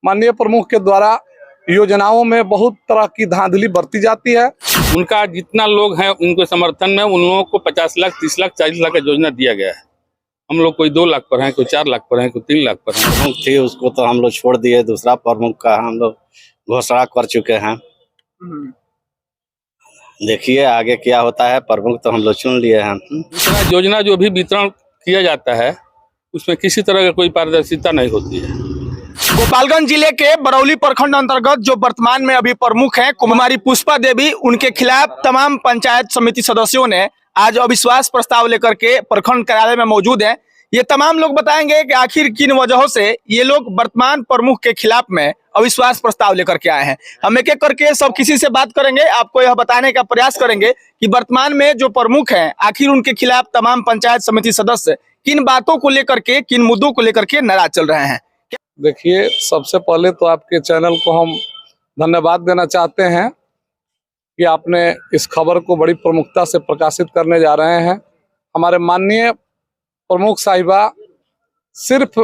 माननीय प्रमुख के द्वारा योजनाओं में बहुत तरह की धांधली बरती जाती है। उनका जितना लोग हैं उनके समर्थन में उन लोगों को 50 लाख, 30 लाख, 40 लाख का योजना दिया गया है। हम लोग कोई 2 लाख पर हैं, कोई 4 लाख पर हैं, कोई 3 लाख पर हैं। प्रमुख थी उसको तो हम लोग छोड़ दिए, दूसरा प्रमुख का हम लोग घोषणा कर चुके हैं। देखिए आगे क्या होता है। प्रमुख तो हम लोग चुन लिए हैं। दूसरा योजना जो भी वितरण किया जाता है उसमें किसी तरह का कोई पारदर्शिता नहीं होती है। गोपालगंज जिले के बरौली प्रखंड अंतर्गत जो वर्तमान में अभी प्रमुख हैं कुमारी पुष्पा देवी, उनके खिलाफ तमाम पंचायत समिति सदस्यों ने आज अविश्वास प्रस्ताव लेकर के प्रखंड कार्यालय में मौजूद हैं। ये तमाम लोग बताएंगे कि आखिर किन वजहों से ये लोग वर्तमान प्रमुख के खिलाफ में अविश्वास प्रस्ताव लेकर के आए हैं। हम एक एक करके सब किसी से बात करेंगे, आपको यह बताने का प्रयास करेंगे कि वर्तमान में जो प्रमुख हैं आखिर उनके खिलाफ तमाम पंचायत समिति सदस्य किन बातों को लेकर के, किन मुद्दों को लेकर के नाराज चल रहे हैं। देखिए, सबसे पहले तो आपके चैनल को हम धन्यवाद देना चाहते हैं कि आपने इस खबर को बड़ी प्रमुखता से प्रकाशित करने जा रहे हैं। हमारे माननीय प्रमुख साहिबा सिर्फ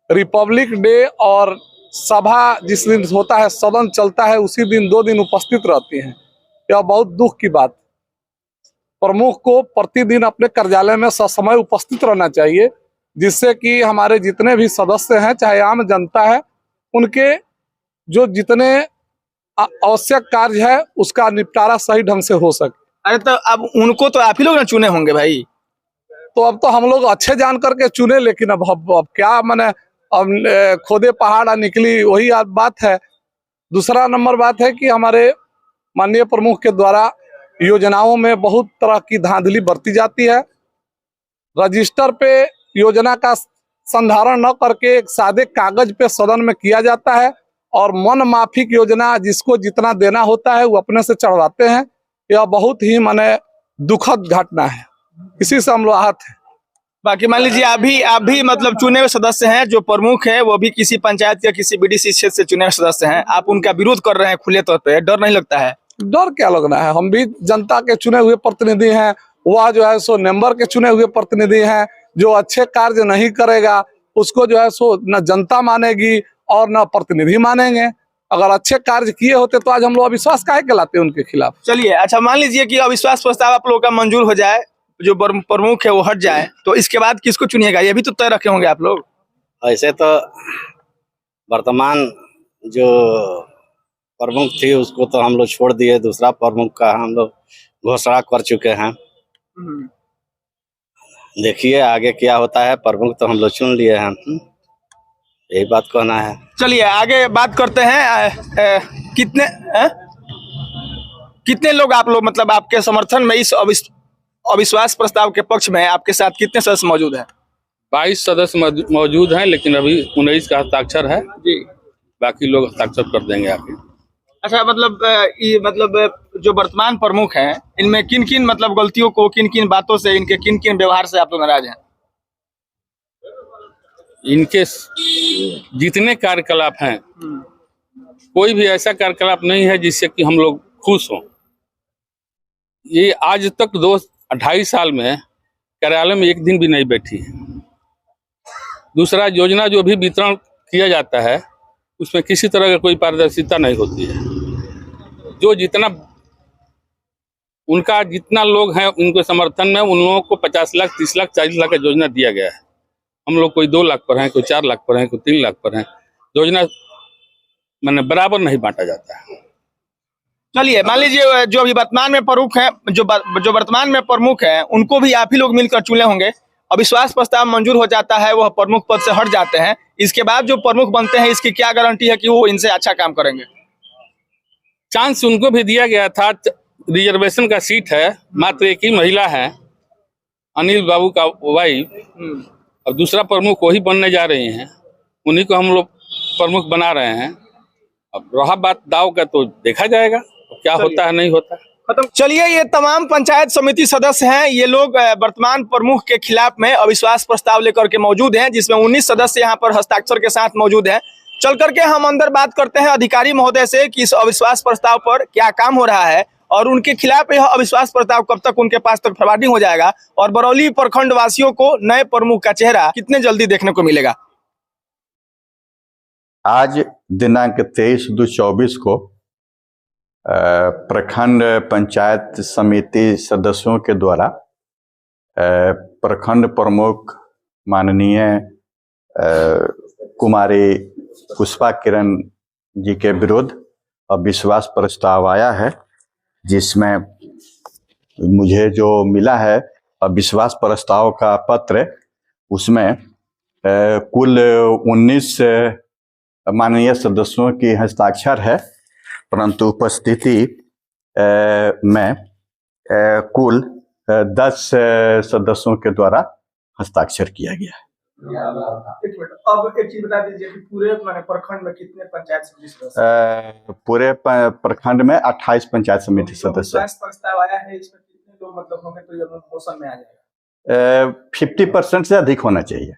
रिपब्लिक डे और सभा जिस दिन होता है, सदन चलता है, उसी दिन 2 दिन उपस्थित रहती हैं। यह बहुत दुख की बात। प्रमुख को प्रतिदिन अपने कार्यालय में ससमय उपस्थित रहना चाहिए, जिससे कि हमारे जितने भी सदस्य हैं, चाहे आम जनता है, उनके जो जितने आवश्यक कार्य है उसका निपटारा सही ढंग से हो सके। अरे तो अब उनको तो आप ही लोग ना चुने होंगे भाई। तो अब तो हम लोग अच्छे जान करके चुने, लेकिन अब क्या मैंने अब खोदे पहाड़ निकली, वही बात है। दूसरा नंबर बात है कि हमारे माननीय प्रमुख के द्वारा योजनाओं में बहुत तरह की धांधली बरती जाती है। रजिस्टर पे योजना का संधारण न करके एक सादे कागज पे सदन में किया जाता है और मन माफिक योजना जिसको जितना देना होता है वो अपने से चढ़वाते हैं। यह बहुत ही माने दुखद घटना है, इसी से हम लोग आहत हैं। बाकी मान लीजिए आप भी मतलब चुने हुए सदस्य हैं, जो प्रमुख है वो भी किसी पंचायत या किसी बीडीसी क्षेत्र से चुने हुए सदस्य हैं, आप उनका विरोध कर रहे हैं खुले तौर पे, डर नहीं लगता है? डर क्या लगना है, हम भी जनता के चुने हुए प्रतिनिधि हैं। वह जो है सो मेंबर के चुने हुए प्रतिनिधि हैं। जो अच्छे कार्य नहीं करेगा उसको जो है सो न जनता मानेगी और न प्रतिनिधि मानेंगे। अगर अच्छे कार्य किए होते तो आज हम लोग अविश्वास काहे के लाते उनके खिलाफ। चलिए, अच्छा मान लीजिए कि अविश्वास प्रस्ताव आप लोगों का मंजूर हो जाए, जो प्रमुख है वो हट जाए, तो इसके बाद किसको चुनिएगा, ये भी तो तय रखे होंगे आप लोग। ऐसे तो वर्तमान जो प्रमुख थी उसको तो हम लोग छोड़ दिए, दूसरा प्रमुख का हम लोग घोषणा कर चुके हैं। देखिए आगे क्या होता है। प्रमुख तो हम लोग चुन लिए हैं। यही बात कहना है। चलिए आगे बात करते हैं। कितने लोग आप लोग मतलब आपके समर्थन में इस अविश्वास प्रस्ताव के पक्ष में आपके साथ कितने सदस्य मौजूद हैं? 22 सदस्य मौजूद हैं, लेकिन अभी 19 का हस्ताक्षर है जी। बाकी लोग हस्ताक्षर कर देंगे आगे। अच्छा, मतलब जो वर्तमान प्रमुख हैं इनमें किन किन मतलब गलतियों को, किन किन बातों से, इनके किन किन व्यवहार से आप लोग नाराज हैं? इनके जितने कार्यकलाप हैं, कोई भी ऐसा कार्यकलाप नहीं है जिससे कि हम लोग खुश हों। ये आज तक 2-2.5 साल में कार्यालय में एक दिन भी नहीं बैठी है। दूसरा योजना जो भी वितरण किया जाता है उसमें किसी तरह का कोई पारदर्शिता नहीं होती है। जो उनका जितना लोग हैं उनके समर्थन में उन लोगों को 50 लाख, 30 लाख, 40 लाख का योजना दिया गया है। हम लोग कोई 2 लाख पर हैं, कोई 4 लाख पर हैं, कोई 3 लाख पर हैं। योजना मैंने बराबर नहीं बांटा जाता है। चलिए मान लीजिए जो अभी वर्तमान में प्रमुख हैं, जो वर्तमान में प्रमुख हैं, उनको भी आप ही लोग मिलकर चुने होंगे। अविश्वास प्रस्ताव मंजूर हो जाता है, वह प्रमुख पद से हट जाते हैं। इसके बाद जो प्रमुख बनते हैं, इसकी क्या गारंटी है कि वो इनसे अच्छा काम करेंगे? चांस उनको भी दिया गया था। रिजर्वेशन का सीट है, मात्र एक ही महिला है, अनिल बाबू का वाइफ। अब दूसरा प्रमुख वही बनने जा रही हैं, उन्हीं को हम लोग प्रमुख बना रहे हैं। अब रहा बात दाव का, तो देखा जाएगा क्या होता है, नहीं होता है। खत्म। चलिए, ये तमाम पंचायत समिति सदस्य हैं, ये लोग वर्तमान प्रमुख के खिलाफ में अविश्वास प्रस्ताव लेकर के मौजूद हैं, जिसमें 19 सदस्य यहाँ पर हस्ताक्षर के साथ मौजूद हैं। चल करके हम अंदर बात करते हैं अधिकारी महोदय से कि इस अविश्वास प्रस्ताव पर क्या काम हो रहा है और उनके खिलाफ यह अविश्वास प्रस्ताव कब तक उनके पास तक फॉरवर्डिंग हो जाएगा और बरौली प्रखंड वासियों को नए प्रमुख का चेहरा कितने जल्दी देखने को मिलेगा। आज दिनांक 23/2/24 को प्रखंड पंचायत समिति सदस्यों के द्वारा प्रखंड प्रमुख माननीय कुमारी पुष्पा किरण जी के विरुद्ध अविश्वास प्रस्ताव आया है, जिसमें मुझे जो मिला है अविश्वास प्रस्ताव का पत्र, उसमें कुल 19 माननीय सदस्यों की हस्ताक्षर है, परंतु उपस्थिति में कुल 10 सदस्यों के द्वारा हस्ताक्षर किया गया है। एक मिनट, अब एक चीज बता दीजिए कि पूरे प्रखंड में कितने पंचायत समिति सदस्य? पूरे प्रखंड में 28 पंचायत समिति सदस्य। प्रस्ताव आया है, इसमें कितने लोग मतलब होंगे तो ये मोशन में आ जाएगा? 50% से अधिक होना चाहिए,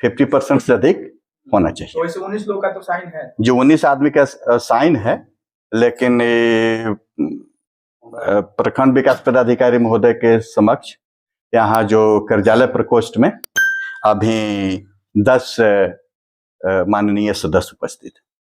50% से अधिक होना चाहिए। तो वैसे 19 लोग का तो साइन है, जो 19 आदमी का साइन है, लेकिन प्रखंड विकास पदाधिकारी महोदय के समक्ष यहाँ जो कार्यालय प्रकोष्ठ में अभी 10 माननीय सदस्य उपस्थित हैं।